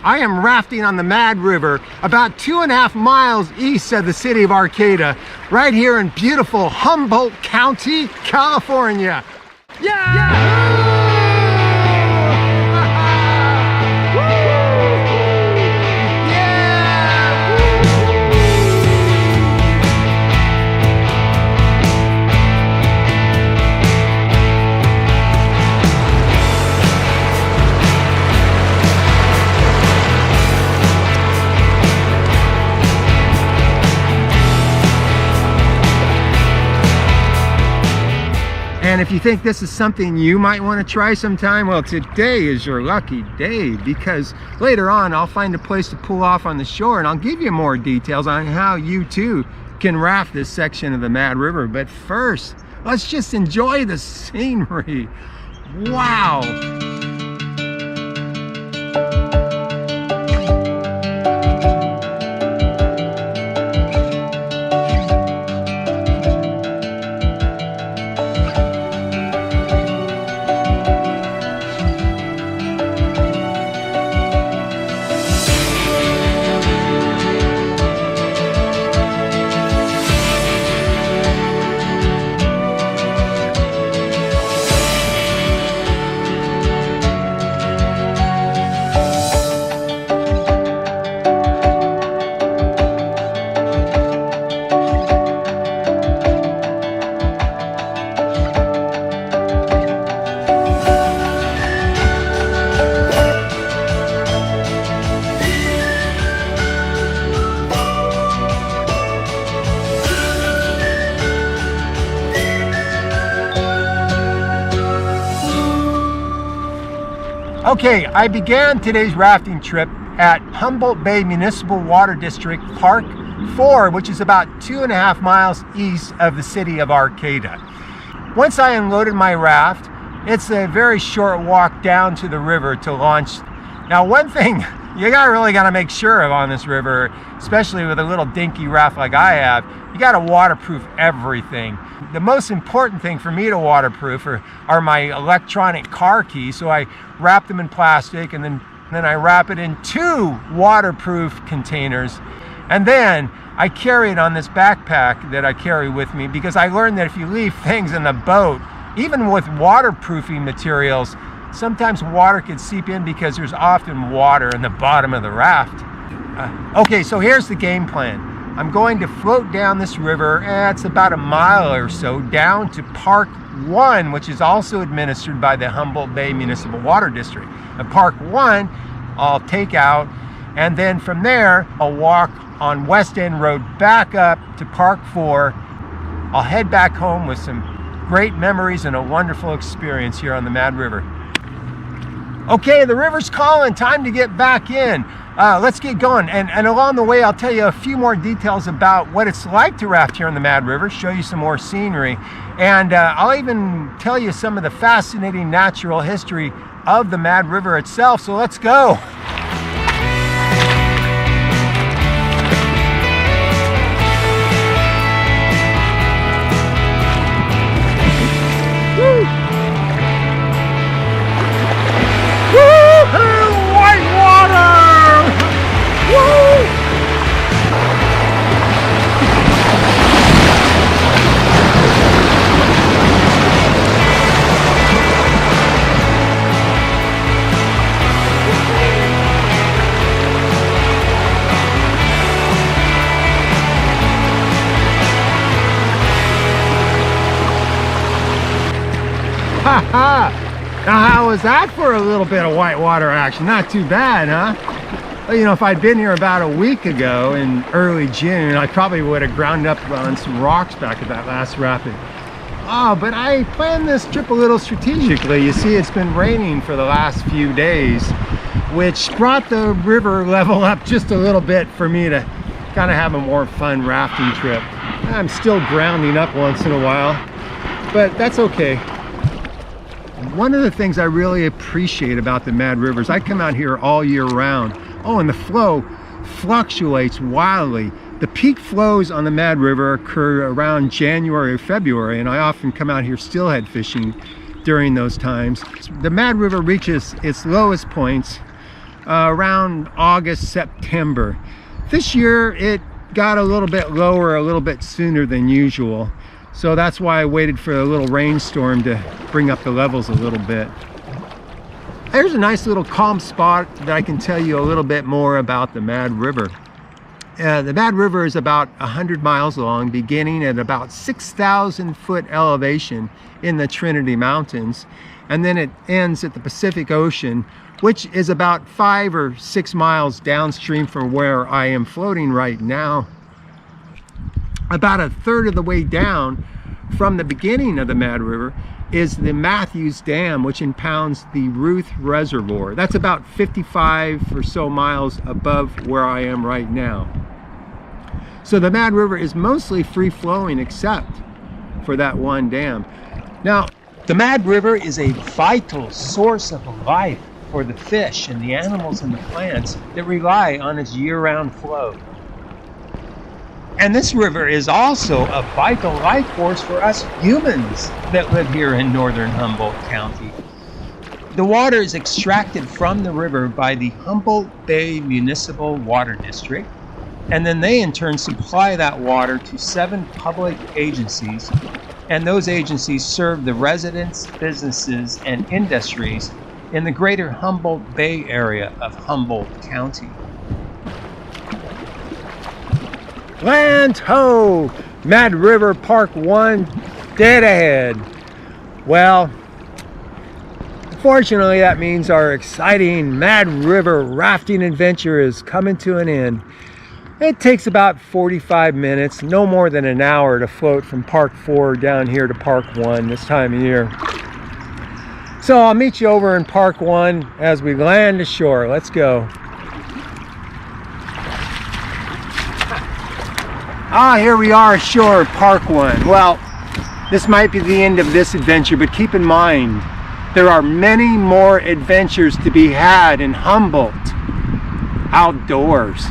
I am rafting on the Mad River about 2.5 miles east of the city of Arcata, right here in beautiful Humboldt County, California. Yeah! And if you think this is something you might want to try sometime, well, today is your lucky day, because later on I'll find a place to pull off on the shore and I'll give you more details on how you too can raft this section of the Mad River. But first, let's just enjoy the scenery. Wow. Okay, I began today's rafting trip at Humboldt Bay Municipal Water District Park 4, which is about 2.5 miles east of the city of Arcata. Once I unloaded my raft, it's a very short walk down to the river to launch. Now, one thing you really gotta make sure of on this river, especially with a little dinky raft like I have, you gotta waterproof everything. The most important thing for me to waterproof are my electronic car keys, so I wrap them in plastic and then I wrap it in 2 waterproof containers, and then I carry it on this backpack that I carry with me, because I learned that if you leave things in the boat, even with waterproofing materials, sometimes water can seep in because there's often water in the bottom of the raft. Okay, so here's the game plan. I'm going to float down this river, it's about a mile or so, down to Park 1, which is also administered by the Humboldt Bay Municipal Water District. At Park 1, I'll take out, and then from there, I'll walk on West End Road back up to Park 4. I'll head back home with some great memories and a wonderful experience here on the Mad River. Okay, the river's calling, time to get back in. Let's get going, and along the way I'll tell you a few more details about what it's like to raft here on the Mad River, show you some more scenery, and I'll even tell you some of the fascinating natural history of the Mad River itself, so let's go. Whitewater! Woo! Ha ha! Now, how was that for a little bit of whitewater action? Not too bad, huh? Well, you know, if I'd been here about a week ago in early June, I probably would have ground up on some rocks back at that last rapid. Oh, but I planned this trip a little strategically. You see, it's been raining for the last few days, which brought the river level up just a little bit for me to kind of have a more fun rafting trip. I'm still grounding up once in a while, but that's okay. One of the things I really appreciate about the Mad River is I come out here all year round. Oh, and the flow fluctuates wildly. The peak flows on the Mad River occur around January or February, and I often come out here steelhead fishing during those times. The Mad River reaches its lowest points around August, September. This year it got a little bit lower a little bit sooner than usual. So that's why I waited for a little rainstorm to bring up the levels a little bit. There's a nice little calm spot that I can tell you a little bit more about the Mad River. The Mad River is about 100 miles long, beginning at about 6,000 foot elevation in the Trinity Mountains, and then it ends at the Pacific Ocean, which is about 5 or 6 miles downstream from where I am floating right now. About a third of the way down from the beginning of the Mad River is the Matthews Dam, which impounds the Ruth Reservoir. That's about 55 or so miles above where I am right now. So the Mad River is mostly free-flowing except for that one dam. Now, the Mad River is a vital source of life for the fish and the animals and the plants that rely on its year-round flow. And this river is also a vital life force for us humans that live here in northern Humboldt County. The water is extracted from the river by the Humboldt Bay Municipal Water District, and then they in turn supply that water to 7 public agencies, and those agencies serve the residents, businesses, and industries in the greater Humboldt Bay area of Humboldt County. Land ho! Mad River Park 1 dead ahead. Well, unfortunately that means our exciting Mad River rafting adventure is coming to an end. It takes about 45 minutes, no more than an hour, to float from Park 4 down here to Park 1 this time of year. So I'll meet you over in Park 1 as we land ashore. Let's go. Here we are ashore, Park 1. Well, this might be the end of this adventure, but keep in mind, there are many more adventures to be had in Humboldt outdoors.